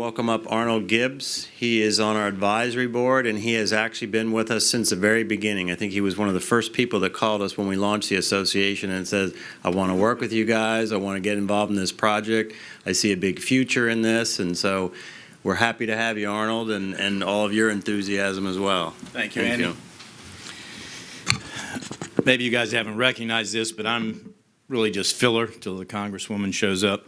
welcome up Arnold Gibbs. He is on our advisory board, and he has actually been with us since the very beginning. I think he was one of the first people that called us when we launched the association and said, I want to work with you guys. I want to get involved in this project. I see a big future in this, and so we're happy to have you, Arnold, and all of your enthusiasm as well. Thank you, Andy. Maybe you guys haven't recognized this, but I'm really just filler till the Congresswoman shows up.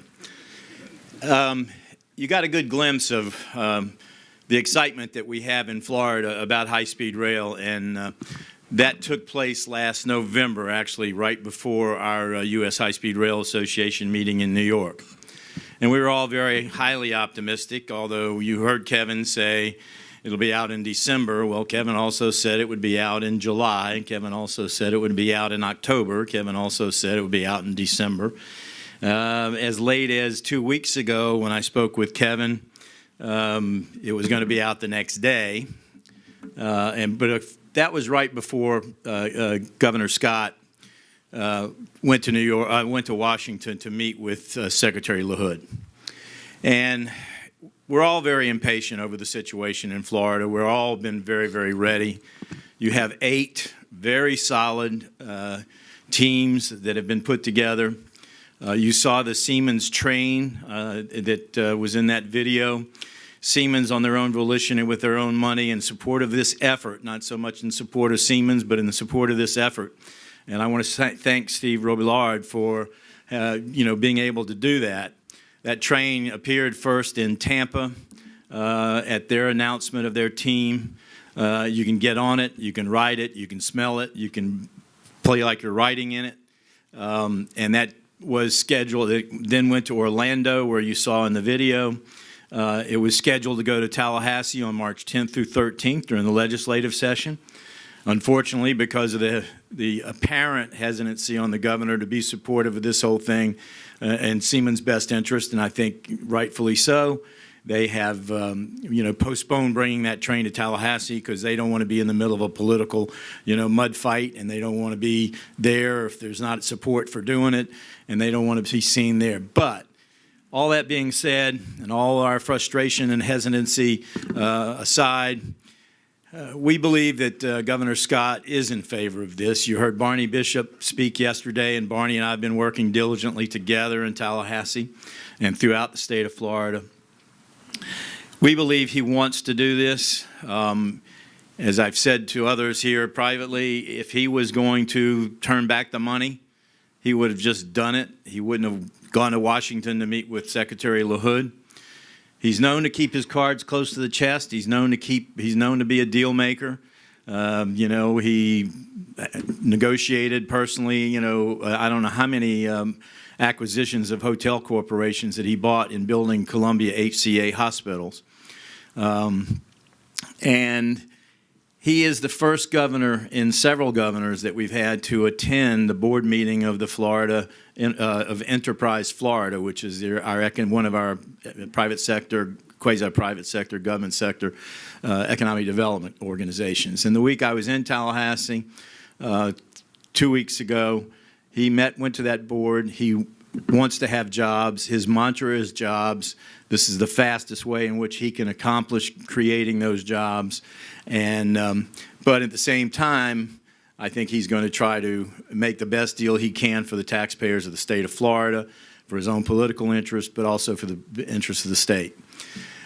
You got a good glimpse of the excitement that we have in Florida about high-speed rail, and that took place last November, actually right before our U.S. High-Speed Rail Association meeting in New York. And we were all very highly optimistic, although you heard Kevin say it'll be out in December. Well, Kevin also said it would be out in July. Kevin also said it would be out in October. Kevin also said it would be out in December. As late as 2 weeks ago when I spoke with Kevin, it was going to be out the next day. But that was right before Governor Scott went to Washington to meet with Secretary LaHood. And we're all very impatient over the situation in Florida. We're all been very, very ready. You have 8 very solid teams that have been put together. You saw the Siemens train that was in that video. Siemens, on their own volition and with their own money, in support of this effort, not so much in support of Siemens, but in the support of this effort. And I want to thank Steve Robillard for being able to do that. That train appeared first in Tampa at their announcement of their team. You can get on it, you can ride it, you can smell it, you can play like you're riding in it. And that was scheduled. It then went to Orlando, where you saw in the video. It was scheduled to go to Tallahassee on March 10th through 13th during the legislative session. Unfortunately, because of the apparent hesitancy on the governor to be supportive of this whole thing in Siemens' best interest, and I think rightfully so, they have postponed bringing that train to Tallahassee because they don't want to be in the middle of a political mud fight, and they don't want to be there if there's not support for doing it, and they don't want to be seen there. But all that being said, and all our frustration and hesitancy aside, we believe that Governor Scott is in favor of this. You heard Barney Bishop speak yesterday, and Barney and I have been working diligently together in Tallahassee and throughout the state of Florida. We believe he wants to do this. As I've said to others here privately, if he was going to turn back the money, he would have just done it. He wouldn't have gone to Washington to meet with Secretary LaHood. He's known to keep his cards close to the chest. He's known to be a deal maker. He negotiated personally, I don't know how many acquisitions of hotel corporations that he bought in building Columbia HCA hospitals. And he is the first governor in several governors that we've had to attend the board meeting of the Florida of Enterprise Florida, which is one of our private sector, quasi-private sector, government sector economic development organizations. And the week I was in Tallahassee 2 weeks ago, he went to that board. He wants to have jobs. His mantra is jobs. This is the fastest way in which he can accomplish creating those jobs. And but at the same time, I think he's going to try to make the best deal he can for the taxpayers of the state of Florida, for his own political interest, but also for the interests of the state.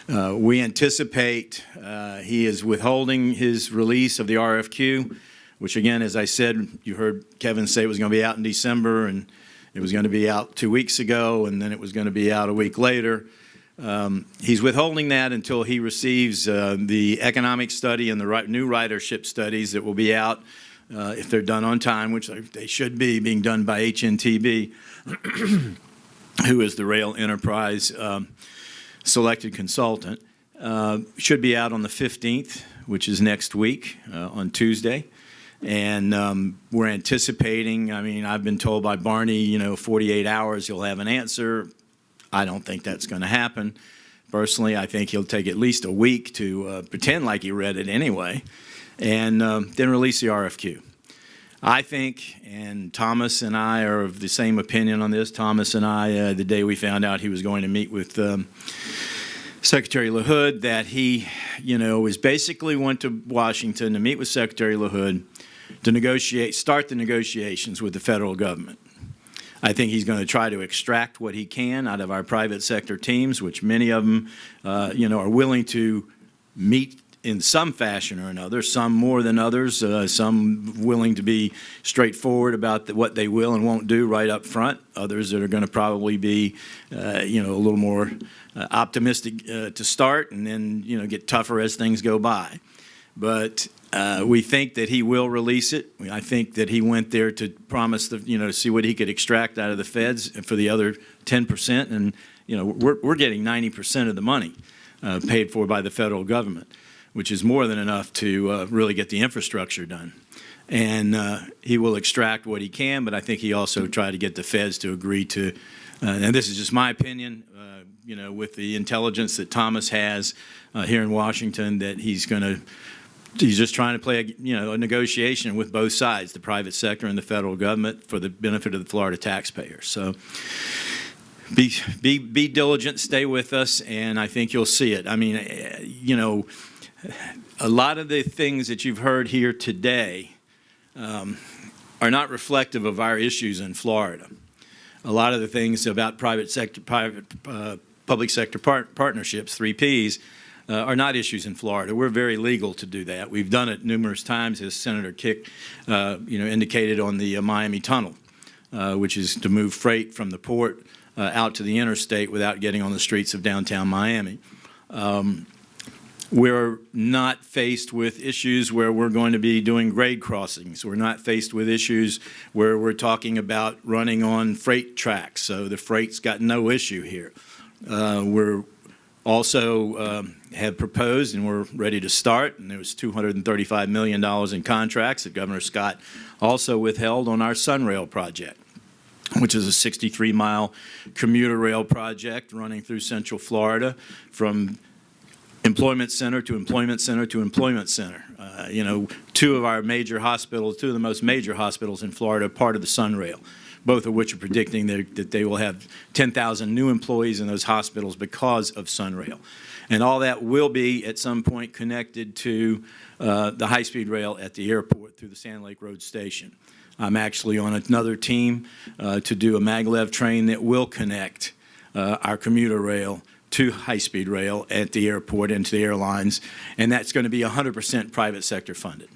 We anticipate he is withholding his release of the RFQ, which again, as I said, you heard Kevin say it was going to be out in December, and it was going to be out 2 weeks ago, and then it was going to be out a week later. He's withholding that until he receives the economic study and the new ridership studies that will be out if they're done on time, which they should be, being done by HNTB, who is the rail enterprise selected consultant. Should be out on the 15th, which is next week on Tuesday. And we're anticipating, I've been told by Barney, 48 hours he'll have an answer. I don't think that's going to happen. Personally, I think he'll take at least a week to pretend like he read it anyway, and then release the RFQ. I think, and Thomas and I are of the same opinion on this, Thomas and I, the day we found out he was going to meet with Secretary LaHood that he, is basically went to Washington to meet with Secretary LaHood to start the negotiations with the federal government. I think he's going to try to extract what he can out of our private sector teams, which many of them, are willing to meet in some fashion or another, some more than others, some willing to be straightforward about what they will and won't do right up front, others that are going to probably be, a little more optimistic to start and then, get tougher as things go by. But we think that he will release it. I think that he went there to promise, to see what he could extract out of the feds for the other 10%. And, we're getting 90% of the money paid for by the federal government, which is more than enough to really get the infrastructure done. And he will extract what he can, but I think he also tried to get the feds to agree to, and this is just my opinion, with the intelligence that Thomas has here in Washington, that he's just trying to play a negotiation with both sides, the private sector and the federal government, for the benefit of the Florida taxpayers. So be diligent, stay with us, and I think you'll see it. I mean, a lot of the things that you've heard here today are not reflective of our issues in Florida. A lot of the things about public sector partnerships, 3Ps, are not issues in Florida. We're very legal to do that. We've done it numerous times, as Senator Kick, indicated on the Miami Tunnel, which is to move freight from the port out to the interstate without getting on the streets of downtown Miami. We're not faced with issues where we're going to be doing grade crossings. We're not faced with issues where we're talking about running on freight tracks, so the freight's got no issue here. We're also have proposed, and we're ready to start, and there was $235 million in contracts that Governor Scott also withheld on our Sunrail project, which is a 63-mile commuter rail project running through Central Florida from employment center to employment center to employment center. Two of our major hospitals, two of the most major hospitals in Florida, are part of the Sunrail, both of which are predicting that they will have 10,000 new employees in those hospitals because of Sunrail. And all that will be, at some point, connected to the high-speed rail at the airport through the Sand Lake Road Station. I'm actually on another team to do a maglev train that will connect our commuter rail to high-speed rail at the airport and to the airlines, and that's going to be 100% private sector funded.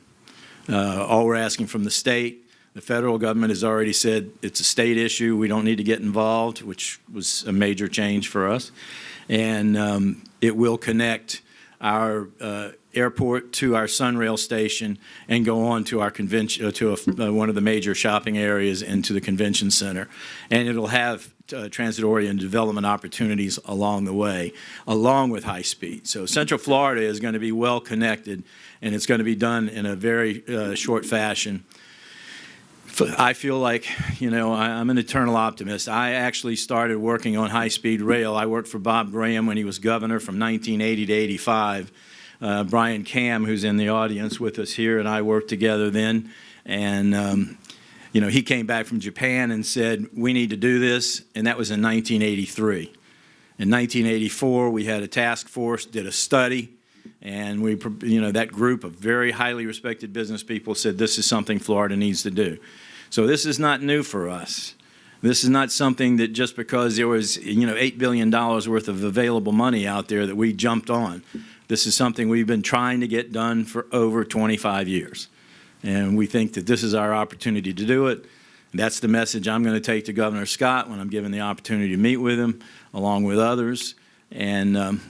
All we're asking from the state, the federal government has already said it's a state issue, we don't need to get involved, which was a major change for us. And it will connect our airport to our Sunrail station and go on to our convention, to one of the major shopping areas and to the convention center. And it'll have transit-oriented development opportunities along the way, along with high speed. So Central Florida is going to be well connected, and it's going to be done in a very short fashion. I feel like, I'm an eternal optimist. I actually started working on high-speed rail. I worked for Bob Graham when he was governor from 1980 to 85. Brian Cam, who's in the audience with us here, and I worked together then. And, he came back from Japan and said, we need to do this, and that was in 1983. In 1984, we had a task force, did a study, and that group of very highly respected business people said this is something Florida needs to do. So this is not new for us. This is not something that just because there was, $8 billion worth of available money out there that we jumped on. This is something we've been trying to get done for over 25 years. And we think that this is our opportunity to do it. That's the message I'm going to take to Governor Scott when I'm given the opportunity to meet with him, along with others. And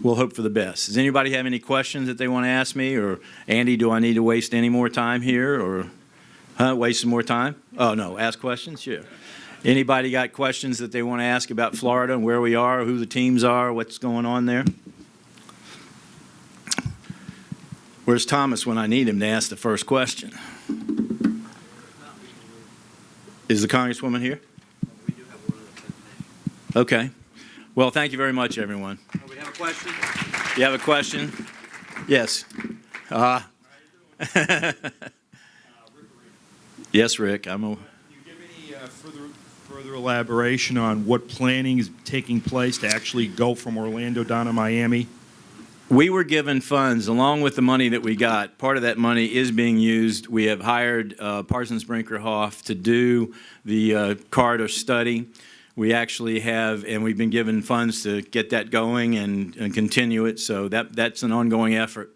we'll hope for the best. Does anybody have any questions that they want to ask me? Or, Andy, do I need to waste any more time here? Or waste some more time? Oh, no, ask questions? Sure. Anybody got questions that they want to ask about Florida and where we are, who the teams are, what's going on there? Where's Thomas when I need him to ask the first question? Is the Congresswoman here? We do have one of the Okay. Well, thank you very much, everyone. we have a question? You have a question? Yes. Yes, Rick. Can you give any further further elaboration on what planning is taking place to actually go from Orlando down to Miami? We were given funds along with the money that we got. Part of that money is being used. We have hired Parsons Brinkerhoff to do the corridor study. We actually have, and we've been given funds to get that going and continue it. So that's an ongoing effort.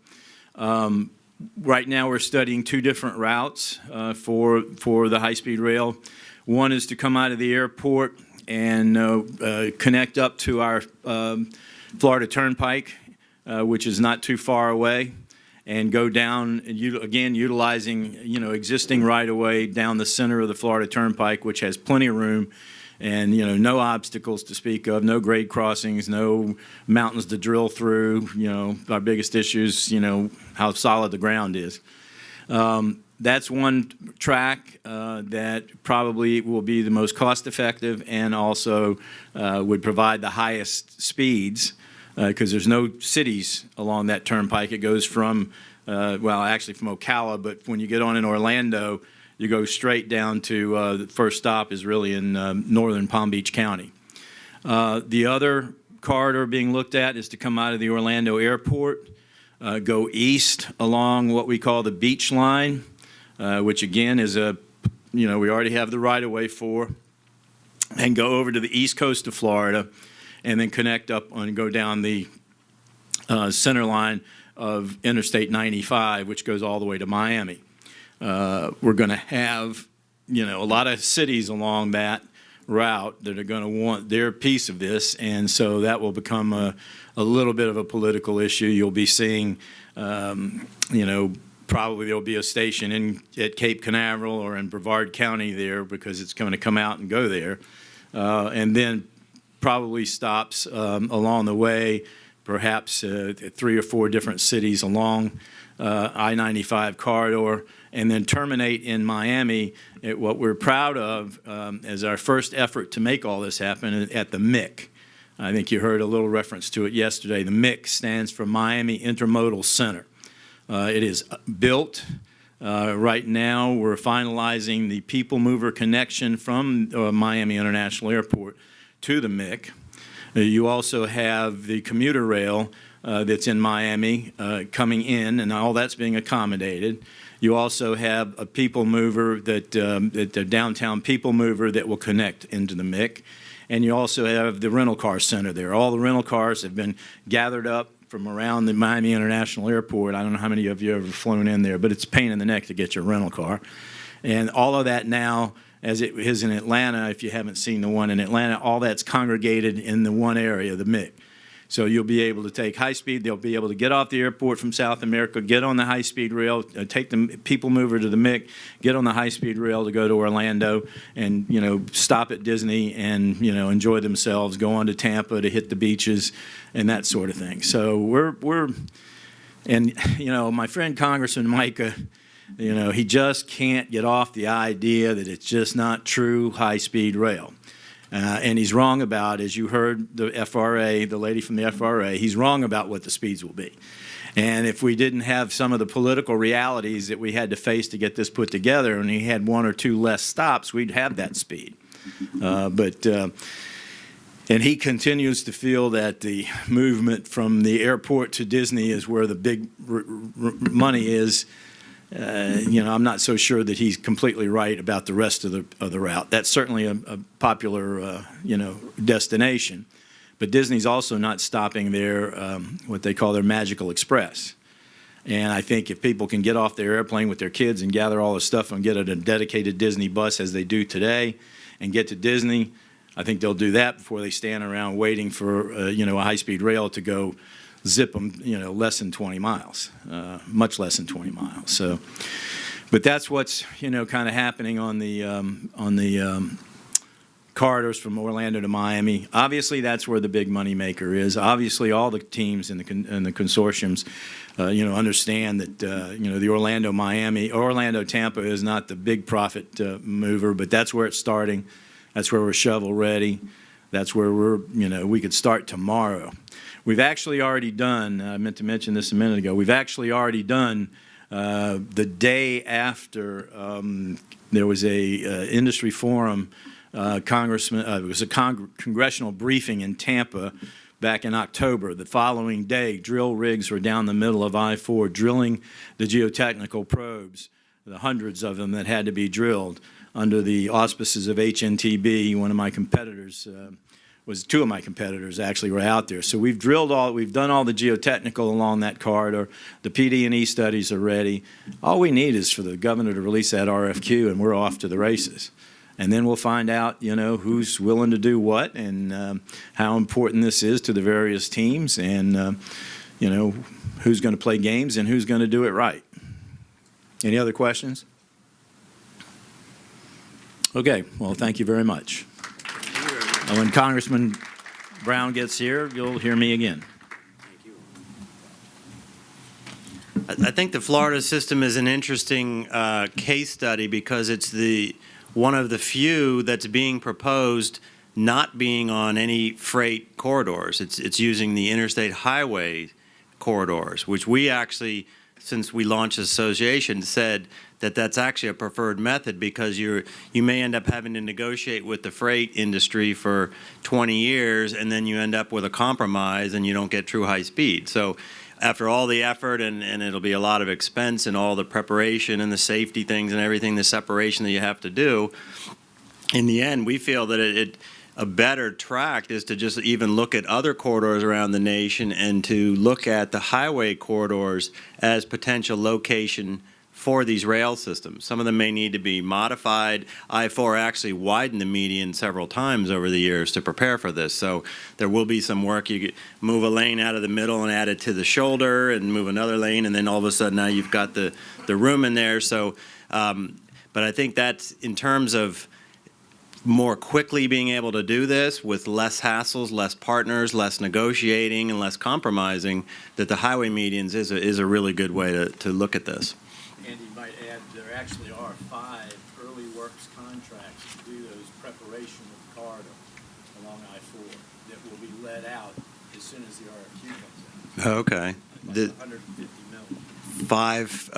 Right now, we're studying two different routes for the high-speed rail. One is to come out of the airport and connect up to our Florida Turnpike, which is not too far away, and go down, again, utilizing existing right-of-way down the center of the Florida Turnpike, which has plenty of room, and no obstacles to speak of, no grade crossings, no mountains to drill through. Our biggest issue is how solid the ground is. That's one track that probably will be the most cost-effective and also would provide the highest speeds because there's no cities along that turnpike. It goes from, actually from Ocala, but when you get on in Orlando, you go straight down to the first stop is really in northern Palm Beach County. The other corridor being looked at is to come out of the Orlando airport, go east along what we call the beach line, which again is we already have the right-of-way for, and go over to the east coast of Florida, and then connect up and go down the center line of Interstate 95, which goes all the way to Miami. We're going to have, a lot of cities along that route that are going to want their piece of this, and so that will become a little bit of a political issue. You'll be seeing, probably there'll be a station at Cape Canaveral or in Brevard County there because it's going to come out and go there, and then probably stops along the way, perhaps 3 or 4 different cities along I-95 corridor, and then terminate in Miami at what we're proud of as our first effort to make all this happen at the MIC. I think you heard a little reference to it yesterday. The MIC stands for Miami Intermodal Center. It is built. Right now, we're finalizing the people mover connection from Miami International Airport to the MIC. You also have the commuter rail that's in Miami coming in, and all that's being accommodated. You also have a people mover the downtown people mover that will connect into the MIC. And you also have the rental car center there. All the rental cars have been gathered up from around the Miami International Airport. I don't know how many of you have ever flown in there, but it's a pain in the neck to get your rental car. And all of that now, as it is in Atlanta, if you haven't seen the one in Atlanta, all that's congregated in the one area, the MIC. So you'll be able to take high speed. They'll be able to get off the airport from South America, get on the high-speed rail, take the people mover to the MIC, get on the high-speed rail to go to Orlando, and stop at Disney and enjoy themselves, go on to Tampa to hit the beaches, and that sort of thing. So my friend Congressman Micah, he just can't get off the idea that it's just not true high-speed rail. And he's wrong about, as you heard the FRA, the lady from the FRA, he's wrong about what the speeds will be. And if we didn't have some of the political realities that we had to face to get this put together, and he had 1 or 2 less stops, we'd have that speed. And he continues to feel that the movement from the airport to Disney is where the big money is. I'm not so sure that he's completely right about the rest of the route. That's certainly a popular, destination. But Disney's also not stopping their, what they call their Magical Express. And I think if people can get off their airplane with their kids and gather all the stuff and get on a dedicated Disney bus as they do today and get to Disney, I think they'll do that before they stand around waiting for, a high-speed rail to go zip them, less than 20 miles, much less than 20 miles. So, but that's what's, kind of happening on the corridors from Orlando to Miami. Obviously, that's where the big money maker is. Obviously, all the teams in the consortiums, understand that, the Orlando-Tampa is not the big profit mover, but that's where it's starting. That's where we're shovel ready. That's where we could start tomorrow. We've actually already done, I meant to mention this a minute ago, we've actually already done the day after there was a industry forum it was a congressional briefing in Tampa back in October. The following day, drill rigs were down the middle of I-4 drilling the geotechnical probes, the hundreds of them that had to be drilled under the auspices of HNTB. One of my competitors two of my competitors actually were out there. So we've done all the geotechnical along that corridor. The PD&E studies are ready. All we need is for the governor to release that RFQ, and we're off to the races. And then we'll find out, who's willing to do what and how important this is to the various teams and, who's going to play games and who's going to do it right. Any other questions? Okay, well, thank you very much. When Congressman Brown gets here, you'll hear me again. I think the Florida system is an interesting case study because it's one of the few that's being proposed not being on any freight corridors. It's using the interstate highway corridors, which we actually, since we launched the association, said that that's actually a preferred method because you may end up having to negotiate with the freight industry for 20 years and then you end up with a compromise and you don't get true high speed. So after all the effort and it'll be a lot of expense and all the preparation and the safety things and everything, the separation that you have to do, in the end, we feel that a better track is to just even look at other corridors around the nation and to look at the highway corridors as potential location for these rail systems. Some of them may need to be modified. I-4 actually widened the median several times over the years to prepare for this. So there will be some work. You could move a lane out of the middle and add it to the shoulder and move another lane, and then all of a sudden now you've got the room in there. So, but I think that's in terms of more quickly being able to do this with less hassles, less partners, less negotiating, and less compromising, that the highway medians is a really good way to look at this. Andy might add, there actually are 5 early works contracts to do those preparation of the corridor along I-4 that will be let out as soon as the RFQ comes out. Okay. Like 150 million. 5,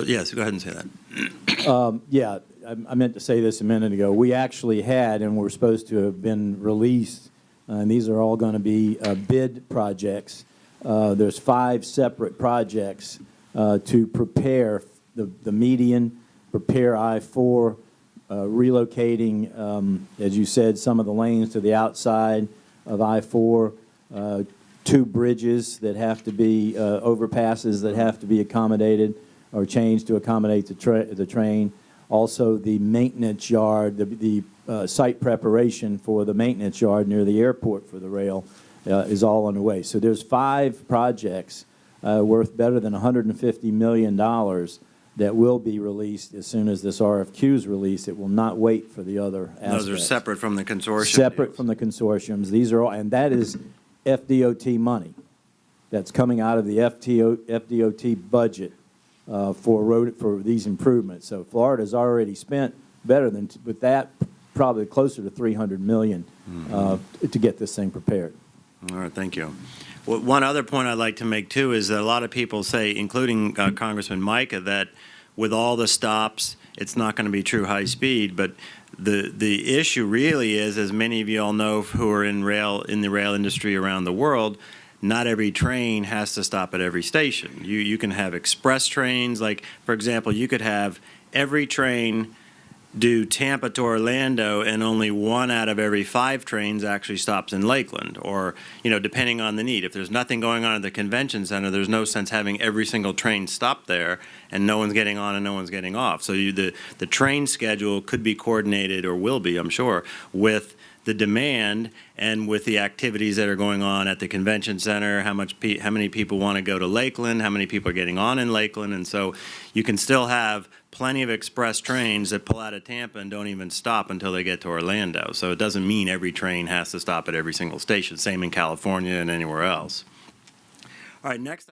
yes, go ahead and say that. Yeah, I meant to say this a minute ago. We actually had, and were supposed to have been released, and these are all going to be bid projects. There's 5 separate projects to prepare the median, prepare I-4, relocating, as you said, some of the lanes to the outside of I-4, 2 bridges that have to be, overpasses that have to be accommodated or changed to accommodate the train. Also, the maintenance yard, the site preparation for the maintenance yard near the airport for the rail is all underway. So there's 5 projects worth better than $150 million that will be released as soon as this RFQ is released. It will not wait for the other aspects. Those are separate from the consortium. Separate from the consortiums. These are all, and that is FDOT money that's coming out of the FDOT budget for these improvements. So Florida's already spent better than, with that, probably closer to $300 million to get this thing prepared. All right, thank you. Well, one other point I'd like to make, too, is that a lot of people say, including Congressman Micah, that with all the stops, it's not going to be true high speed. But the issue really is, as many of you all know who are in the rail industry around the world, not every train has to stop at every station. You can have express trains. Like, for example, you could have every train do Tampa to Orlando and only 1 out of every 5 trains actually stops in Lakeland, or, depending on the need. If there's nothing going on at the convention center, there's no sense having every single train stop there and no one's getting on and no one's getting off. So the train schedule could be coordinated, or will be, I'm sure, with the demand and with the activities that are going on at the convention center, how many people want to go to Lakeland, how many people are getting on in Lakeland, and so you can still have plenty of express trains that pull out of Tampa and don't even stop until they get to Orlando. So it doesn't mean every train has to stop at every single station. Same in California and anywhere else. All right, next.